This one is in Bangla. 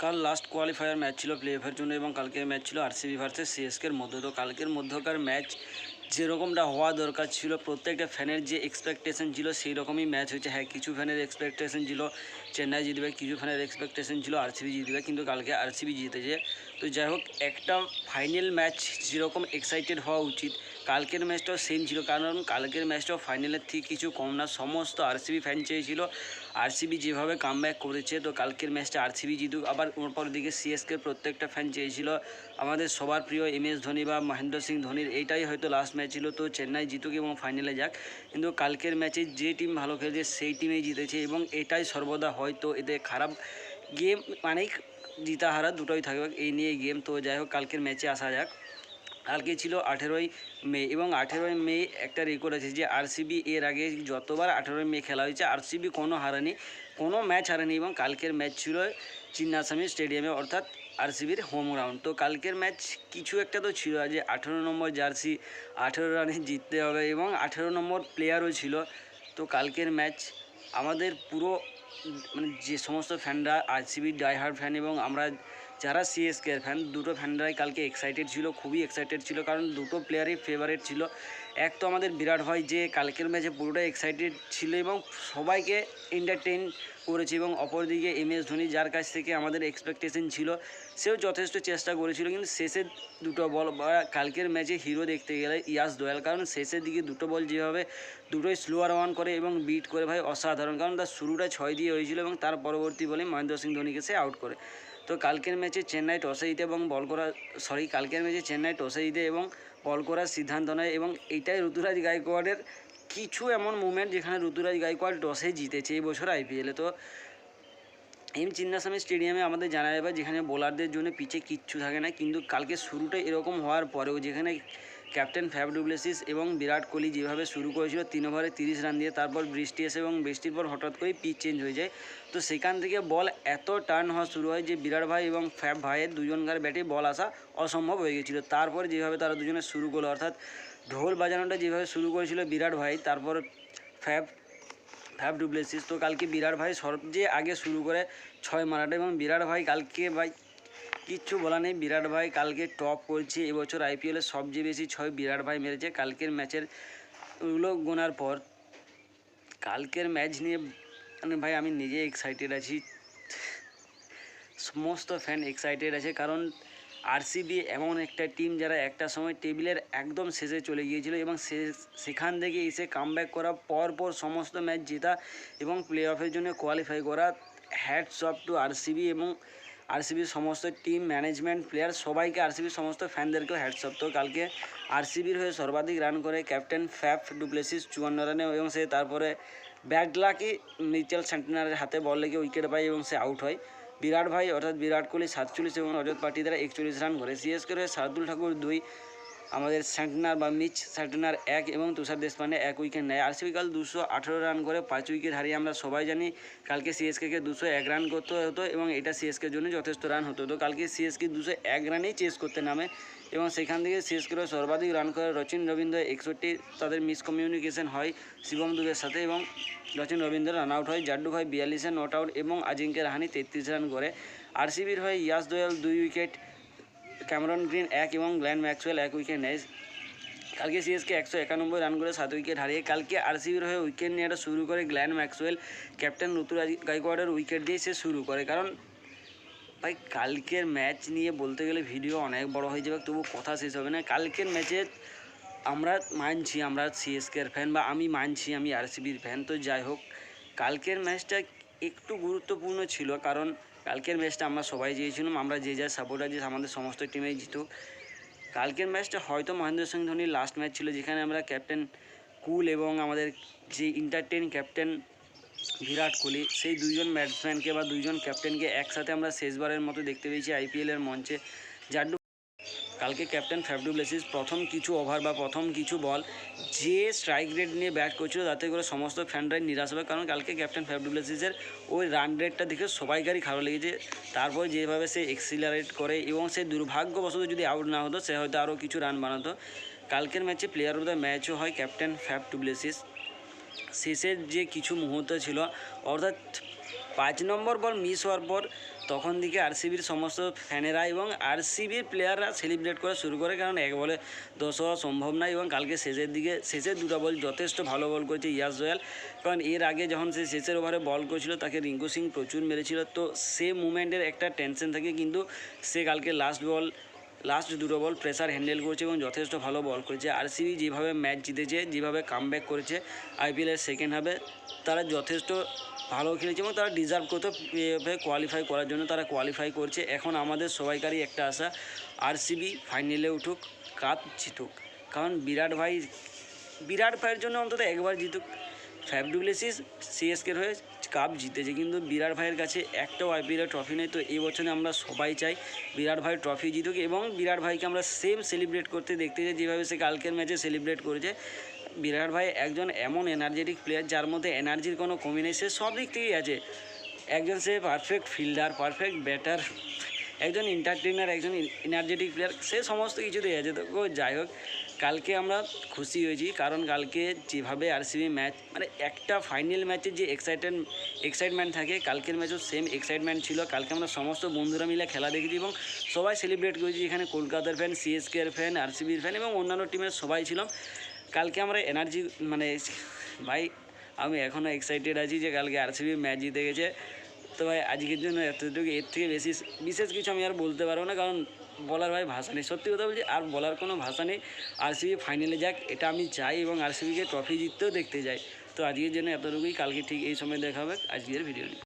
কাল লাস্ট কোয়ালিফায়ার ম্যাচ ছিল প্লে অফের জন্য এবং কালকের ম্যাচ ছিল আরসিবি ভার্সেস সিএসকের মধ্যে। তো কালকের মধ্যকার ম্যাচ যেরকমটা হওয়া দরকার ছিল, প্রত্যেকটা ফ্যানের যে এক্সপেকটেশন ছিল সেই রকমই ম্যাচ হয়েছে। হ্যাঁ, কিছু ফ্যানের এক্সপেকটেশন ছিল চেন্নাই জিতবে, কিছু ফ্যানের এক্সপেকটেশন ছিল আরসিবি জিতবে, কিন্তু কালকে আরসিবি জিতেছে। তো যাই হোক, একটা ফাইনাল ম্যাচ যেরকম এক্সাইটেড হওয়া উচিত, কালকের ম্যাচটাও সেম ছিল। কারণ কালকের ম্যাচটাও ফাইনালের থেকে কিছু কম না। সমস্ত আরসিবি ফ্যান চেয়েছিল আরসিবি যেভাবে কামব্যাক করেছে, তো কালকের ম্যাচটা আরসিবি জিতুক। আবার অপর দিকে সিএসকের প্রত্যেকটা ফ্যান চেয়েছিল আমাদের সবার প্রিয় MS ধোনি বা মহেন্দ্র সিং ধোনির এইটাই হয়তো লাস্ট ম্যাচ ছিল, তো চেন্নাই জিতুক এবং ফাইনালে যাক। কিন্তু কালকের ম্যাচে যে টিম ভালো খেলেছে সেই টিমেই জিতেছে এবং এটাই সর্বদা হয়তো এতে খারাপ গেম মানেই জিতা হারা দুটোই থাকবে, এই নিয়ে গেম। তো যাই হোক, কালকের ম্যাচে আসা যাক। কালকে ছিল 18ই মে এবং 18ই মে একটা রেকর্ড আছে যে আরসিবি এর আগে যতবার 18ই মে খেলা হয়েছে আরসিবি কোনো হারানি, কোনো ম্যাচ হারানি। এবং কালকের ম্যাচ ছিল চিন্নাস্বামী স্টেডিয়ামে, অর্থাৎ আরসিবির হোম গ্রাউন্ড। তো কালকের ম্যাচ কিছু একটা তো ছিল যে 18 নম্বর জার্সি 18 রানে জিততে হবে এবং 18 নম্বর প্লেয়ারও ছিল। তো কালকের ম্যাচ আমাদের পুরো মানে যে সমস্ত ফ্যানরা আরসিবির ডাইহার্ড ফ্যান এবং আমরা যারা সিএসকের ফ্যান, দুটো ফ্যানরাই কালকে এক্সাইটেড ছিল, খুবই এক্সাইটেড ছিল। কারণ দুটো প্লেয়ারই ফেভারিট ছিল। এক তো আমাদের বিরাট ভাই, যে কালকের ম্যাচে পুরোটাই এক্সাইটেড ছিল এবং সবাইকে এন্টারটেইন করেছে, এবং অপরদিকে MS ধোনি, যার কাছ থেকে আমাদের এক্সপেকটেশন ছিল, সেও যথেষ্ট চেষ্টা করেছিল। কিন্তু শেষের দুটো বল বা কালকের ম্যাচে হিরো দেখতে গেলে ইয়াস দোয়াল, কারণ শেষের দিকে দুটো বল যেভাবে দুটোই স্লোয়ার ওয়ান করে এবং বিট করে ভাই অসাধারণ। কারণ তার শুরুটা 6 দিয়ে হয়েছিল এবং তার পরবর্তী বলে মহেন্দ্র সিং ধোনিকে সে আউট করে। তো কালকের ম্যাচে চেন্নাই টসে জিতে এবং কালকের ম্যাচে চেন্নাই টসে জিতে এবং বল করার সিদ্ধান্ত নেয়, এবং এইটাই ঋতুরাজ গায়কোয়াড়ের কিছু এমন মুভমেন্ট যেখানে ঋতুরাজ গায়কোয়াড় টসে জিতেছে এই বছর আইপিএলে। তো চিন্নাস্বামী স্টেডিয়ামে আমাদের জানা যাবে যেখানে বোলারদের জন্য পিচে কিচ্ছু থাকে না, কিন্তু কালকে শুরুটা এরকম হওয়ার পরেও যেখানে ক্যাপ্টেন ফ্যাফ ডু প্লেসিস এবং বিরাট কোহলি যেভাবে শুরু করেছিল 3 ওভারে 30 রান দিয়ে, তারপর বৃষ্টি এসে এবং বৃষ্টির পর হঠাৎ করেই পিচ চেঞ্জ হয়ে যায়। তো সেখান থেকে বল এত টার্ন হওয়া শুরু হয় যে বিরাট ভাই এবং ফ্যাফ ভাইয়ের দুজনকার ব্যাটে বল আসা অসম্ভব হয়ে গেছিলো। তারপর যেভাবে তারা দুজনে শুরু করলো, অর্থাৎ ঢোল বাজানোটা যেভাবে শুরু করেছিল বিরাট ভাই, তারপর ফ্যাফ ডু প্লেসিস। তো কালকে বিরাট ভাই সবচেয়ে আগে শুরু করে 6 মারাটা, এবং বিরাট ভাই কালকে ভাই কিচ্ছু বলা নেই, বিরাট ভাই কালকে টপ করছে। এবছর আইপিএলের সবচেয়ে বেশি 6 বিরাট ভাই মেরেছে। কালকের ম্যাচের ওগুলো গোনার পর কালকের ম্যাচ নিয়ে মানে ভাই আমি নিজে এক্সাইটেড আছি, সমস্ত ফ্যান এক্সাইটেড আছে। কারণ আরসিবি এমন একটা টিম যারা একটা সময় টেবিলের একদম শেষে চলে গিয়েছিল এবং সেখান থেকে এসে কামব্যাক করা, পর সমস্ত ম্যাচ জেতা এবং প্লে অফের জন্য কোয়ালিফাই করা। হ্যাটস অফ টু আরসিবি এবং আরসিবির সমস্ত টিম, ম্যানেজমেন্ট, প্লেয়ার সবাইকে, আরসিবির সমস্ত ফ্যানদেরকেও হ্যাটস অফ। তো কালকে আরসিবির হয়ে সর্বাধিক রান করে ক্যাপ্টেন ফ্যাফ ডু প্লেসিস 54 রানে, এবং সে তারপরে ব্যাড লাকি মিচেল স্যান্টনারের হাতে বল লেগে উইকেট পায় এবং সে আউট হয়। বিরাট ভাই অর্থাৎ বিরাট কোহলি 47 এবং রজত পাটিদার 41 রান করে। সিএসকের হয়ে শার্দুল ঠাকুর 2, আমাদের স্যান্টনার বা মিচ স্যান্টনার 1 এবং তুষার দেশপান্ডে 1 উইকেট নেয়। আরসিবি কাল 218 রান করে 5 উইকেট হারিয়ে। আমরা সবাই জানি কালকে সিএসকেকে 201 রান করতে হতো এবং এটা সিএসকের জন্য যথেষ্ট রান হতো। তো কালকে সিএসকে 201 রানেই চেস করতে নামে এবং সেখান থেকে সিএসকের সর্বাধিক রান করে রচিন রবীন্দ্র 61। তাদের মিসকমিউনিকেশন হয় শিবম দুবের সাথে এবং রচিন রবীন্দ্র রান আউট হয়। জাড্ডু ভাই 42 নট আউট এবং আজিঙ্কে রাহানি 33 রান করে। আরসিবির হয়ে ইয়াস দোয়াল 2 উইকেট, ক্যামেরন গ্রিন 1 এবং গ্ল্যান ম্যাক্সওয়েল 1 উইকেট নেয়। কালকে সিএসকে 191 রান করে 7 উইকেট হারিয়ে। কালকে আরসিবির হয়ে উইকেট নেওয়াটা শুরু করে গ্ল্যান ম্যাক্সওয়েল, ক্যাপ্টেন ঋতুরাজ গায়কোয়াড়ের উইকেট দিয়ে সে শুরু করে। কারণ ভাই কালকের ম্যাচ নিয়ে বলতে গেলে ভিডিও অনেক বড় হয়ে যাবে, তবু কথা শেষ হবে না। কালকের ম্যাচে আমরা মানছি আমরা সিএসকের ফ্যান, বা আমি মানছি আমি আরসিবির ফ্যান। তো যাই হোক, কালকের ম্যাচটা একটু গুরুত্বপূর্ণ ছিল, কারণ কালকের ম্যাচটা আমরা সবাই চেয়েছিলাম আমরা যে যা সাপোর্টার যে আমাদের সমস্ত টিমেই জিতুক। কালকের ম্যাচটা হয়তো মহেন্দ্র সিং ধোনির লাস্ট ম্যাচ ছিল, যেখানে আমরা ক্যাপ্টেন কুল এবং আমাদের যে ইন্টারটেইন ক্যাপ্টেন বিরাট কোহলি, সেই দুইজন ব্যাটসম্যানকে বা দুইজন ক্যাপ্টেনকে একসাথে আমরা শেষবারের মতো দেখতে পেয়েছি আইপিএলের মঞ্চে। যার কালকে ক্যাপ্টেন ফ্যাফ ডু প্লেসিস প্রথম কিছু ওভার বা প্রথম কিছু বল যে স্ট্রাইক রেট নিয়ে ব্যাট করছিল, তাতে করে সমস্ত ফ্যানরাই নিরাশ হবে। কারণ কালকে ক্যাপ্টেন ফ্যাফ ডু প্লেসিসের ওই রান রেটটা দেখে সবাইকারই খারাপ লেগেছে। তারপর যেভাবে সে এক্সিলারেট করে এবং সে দুর্ভাগ্যবশত যদি আউট না হতো সে হয়তো আরও কিছু রান বানাতো। কালকের ম্যাচে প্লেয়ার অফ দ্য ম্যাচও হয় ক্যাপ্টেন ফ্যাফ ডু প্লেসিস। শেষের যে কিছু মুহূর্ত ছিল, অর্থাৎ 5 নম্বর বল মিস হওয়ার পর তখন দিকে আরসিবির সমস্ত ফ্যানেরা এবং আরসিবির প্লেয়াররা সেলিব্রেট করা শুরু করে, কারণ এক বলে 10 হওয়া সম্ভব নয়। এবং কালকে শেষের দুটো বল যথেষ্ট ভালো বল করেছে ইয়াস জয়াল, কারণ এর আগে যখন সে শেষের ওভারে বল করেছিল তাকে রিঙ্কু সিং প্রচুর মেরেছিল, তো সে মুভমেন্টের একটা টেনশন থাকে, কিন্তু সে কালকে লাস্ট দুটো বল প্রেসার হ্যান্ডেল করেছে এবং যথেষ্ট ভালো বল করেছে। আরসিবি যেভাবে ম্যাচ জিতেছে, যেভাবে কামব্যাক করেছে আইপিএলের সেকেন্ড হাফে, তারা যথেষ্ট ভালো খেলেছে এবং তারা ডিজার্ভ করতে কোয়ালিফাই করার জন্য তারা কোয়ালিফাই করছে। এখন আমাদের সবাইকারই একটা আশা, আরসিবি ফাইনালে উঠুক, কাপ জিতুক, কারণ বিরাট ভাইয়ের জন্য অন্তত একবার জিতুক। ফ্যাফ ডু প্লেসিস সিএসকের হয়ে কাপ জিতেছে, কিন্তু বিরাট ভাইয়ের কাছে একটাও আইপিএলের ট্রফি নেই। তো এই বছরে আমরা সবাই চাই বিরাট ভাই ট্রফি জিতুক এবং বিরাট ভাইকে আমরা সেম সেলিব্রেট করতে দেখতে চাই যেভাবে সে কালকের ম্যাচে সেলিব্রেট করেছে। বিরাট ভাই একজন এমন এনার্জেটিক প্লেয়ার যার মধ্যে এনার্জির কোনো কমি নেই, সে সব দিক থেকেই আছে। একজন সে পারফেক্ট ফিল্ডার, পারফেক্ট ব্যাটার, একজন এন্টারটেইনার, একজন এনার্জেটিক প্লেয়ার, সে সমস্ত কিছুতেই আছে। তো যাই হোক, কালকে আমরা খুশি হয়েছি, কারণ কালকে যেভাবে আরসিবি ম্যাচ, মানে একটা ফাইনাল ম্যাচের যে এক্সাইটমেন্ট থাকে, কালকের ম্যাচও সেম এক্সাইটমেন্ট ছিল। কালকে আমরা সমস্ত বন্ধুরা মিলে খেলা দেখেছি এবং সবাই সেলিব্রেট করেছি, এখানে কলকাতার ফ্যান, সিএসকের ফ্যান, আরসিবির ফ্যান এবং অন্যান্য টিমের সবাই ছিলাম। কালকে আমরা এনার্জি, মানে ভাই আমি এখনও এক্সাইটেড আছি যে কালকে আরসিবি ম্যাচ জিতে গেছে। তো ভাই আজকের জন্য এতটুকু, এর থেকে বিশেষ কিছু আমি আর বলতে পারবো না, কারণ বলার ভাই ভাষা নেই। সত্যি কথা বলছি, আর বলার কোনো ভাষা নেই। আরসিবি ফাইনালে যাক, এটা আমি চাই এবং আরসিবিকে ট্রফি জিততেও দেখতে যাই। তো আজকের জন্য এতটুকুই, কালকে ঠিক এই সময় দেখা হবে আজকের ভিডিও নিয়ে।